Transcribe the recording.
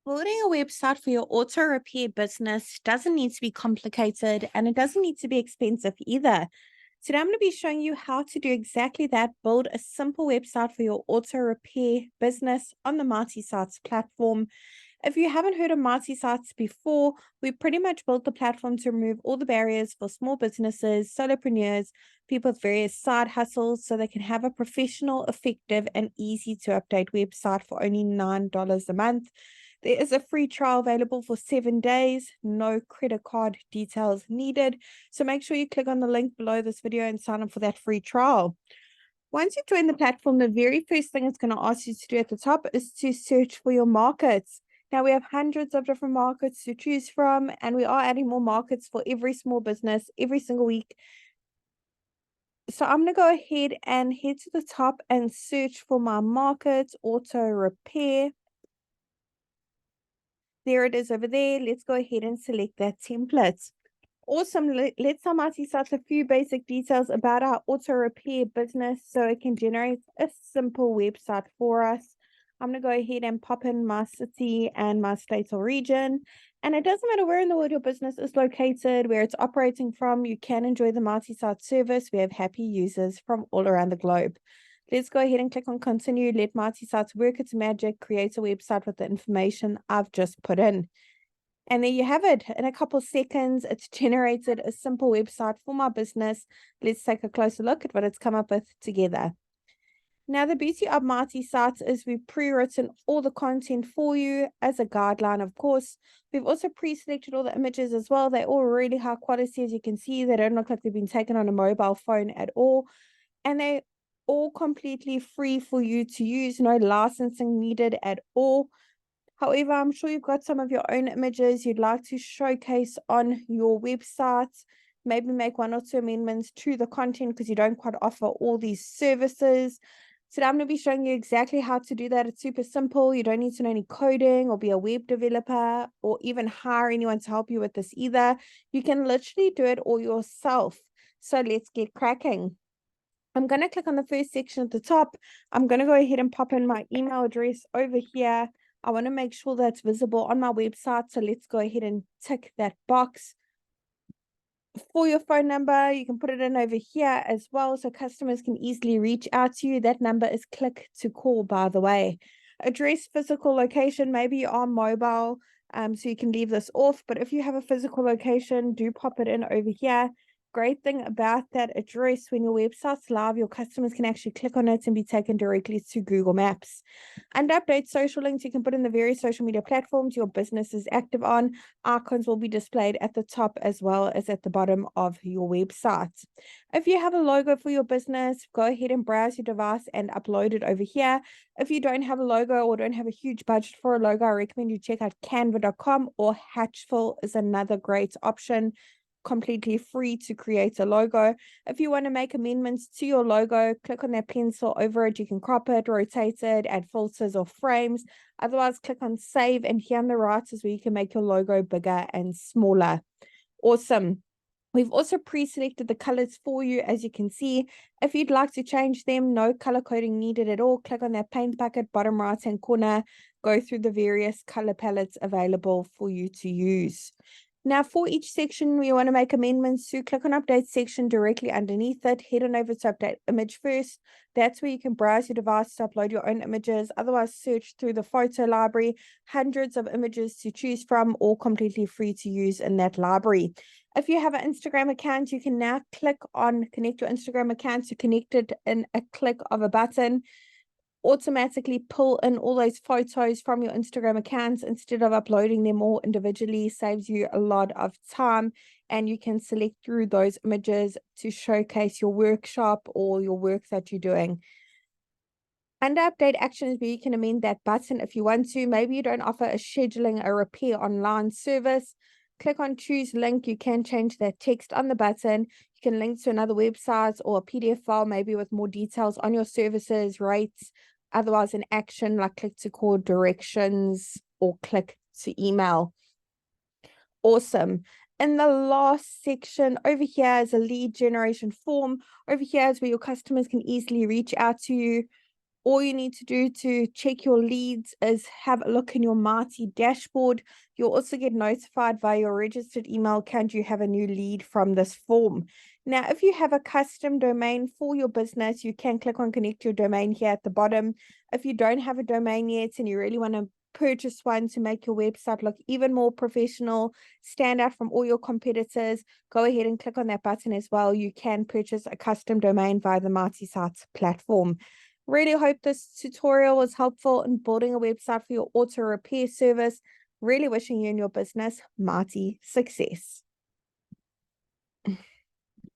Building a website for your auto repair business doesn't need to be complicated and it doesn't need to be expensive either. Today, I'm going to be showing you how to do exactly that. Build a simple website for your auto repair business on the MultiSites platform. If you haven't heard of MultiSites before, we pretty much built the platform to remove all the barriers for small businesses, solopreneurs, people with various side hustles, so they can have a professional, effective, and easy to update website for only $9 a month. There is a free trial available for 7 days, no credit card details needed. So make sure you click on the link below this video and sign up for that free trial. Once you've joined the platform, the very first thing it's going to ask you to do at the top is to search for your markets. Now, we have hundreds of different markets to choose from, and we are adding more markets for every small business every single week. So I'm going to go ahead and head to the top and search for my market, auto repair. There it is over there. Let's go ahead and select that template. Awesome. Let's start a few basic details about our auto repair business so it can generate a simple website for us. I'm going to go ahead and pop in my city and my state or region. And it doesn't matter where in the world your business is located, where it's operating from, you can enjoy the MultiSite service. We have happy users from all around the globe. Let's go ahead and click on continue. Let MultiSites work its magic, create a website with the information I've just put in. And there you have it. In a couple seconds, it's generated a simple website for my business. Let's take a closer look at what it's come up with together. Now, the beauty of MultiSites is we've pre-written all the content for you as a guideline, of course. We've also pre-selected all the images as well. They're all really high quality, as you can see. They don't look like they've been taken on a mobile phone at all. And they're all completely free for you to use, no licensing needed at all. However, I'm sure you've got some of your own images you'd like to showcase on your website. Maybe make one or two amendments to the content because you don't quite offer all these services. Today, I'm going to be showing you exactly how to do that. It's super simple. You don't need to know any coding or be a web developer or even hire anyone to help you with this either. You can literally do it all yourself. So let's get cracking. I'm going to click on the first section at the top. I'm going to go ahead and pop in my email address over here. I want to make sure that's visible on my website. So let's go ahead and tick that box. For your phone number, you can put it in over here as well so customers can easily reach out to you. That number is click to call, by the way. Address, physical location, maybe you're on mobile, so you can leave this off. But if you have a physical location, do pop it in over here. Great thing about that address, when your website's live, your customers can actually click on it and be taken directly to Google Maps. And update social links, you can put in the various social media platforms your business is active on. Icons will be displayed at the top as well as at the bottom of your website. If you have a logo for your business, go ahead and browse your device and upload it over here. If you don't have a logo or don't have a huge budget for a logo, I recommend you check out canva.com, or Hatchful is another great option, completely free to create a logo. If you want to make amendments to your logo, click on that pencil over it. You can crop it, rotate it, add filters or frames. Otherwise, click on save, and here on the right is where you can make your logo bigger and smaller. Awesome. We've also pre-selected the colors for you, as you can see. If you'd like to change them, no color coding needed at all. Click on that paint bucket, bottom right-hand corner. Go through the various color palettes available for you to use. Now, for each section, we want to make amendments to. Click on Update section directly underneath it. Head on over to Update Image first. That's where you can browse your device to upload your own images. Otherwise, search through the photo library. Hundreds of images to choose from, all completely free to use in that library. If you have an Instagram account, you can now click on Connect your Instagram account to connect it in a click of a button. Automatically pull in all those photos from your Instagram accounts instead of uploading them all individually. Saves you a lot of time, and you can select through those images to showcase your workshop or your work that you're doing. Under update actions, where you can amend that button if you want to. Maybe you don't offer a scheduling a repair online service. Click on choose link. You can change that text on the button. You can link to another website or a PDF file, maybe with more details on your services, rates. Otherwise, an action like click to call, directions, or click to email. Awesome. In the last section over here is a lead generation form. Over here is where your customers can easily reach out to you. All you need to do to check your leads is have a look in your Marti dashboard. You'll also get notified via your registered email, can you have a new lead from this form. Now, if you have a custom domain for your business, you can click on connect your domain here at the bottom. If you don't have a domain yet and you really want to purchase one to make your website look even more professional, stand out from all your competitors, go ahead and click on that button as well. You can purchase a custom domain via the Marti Sites platform. Really hope this tutorial was helpful in building a website for your auto repair service. Really wishing you and your business Marti success.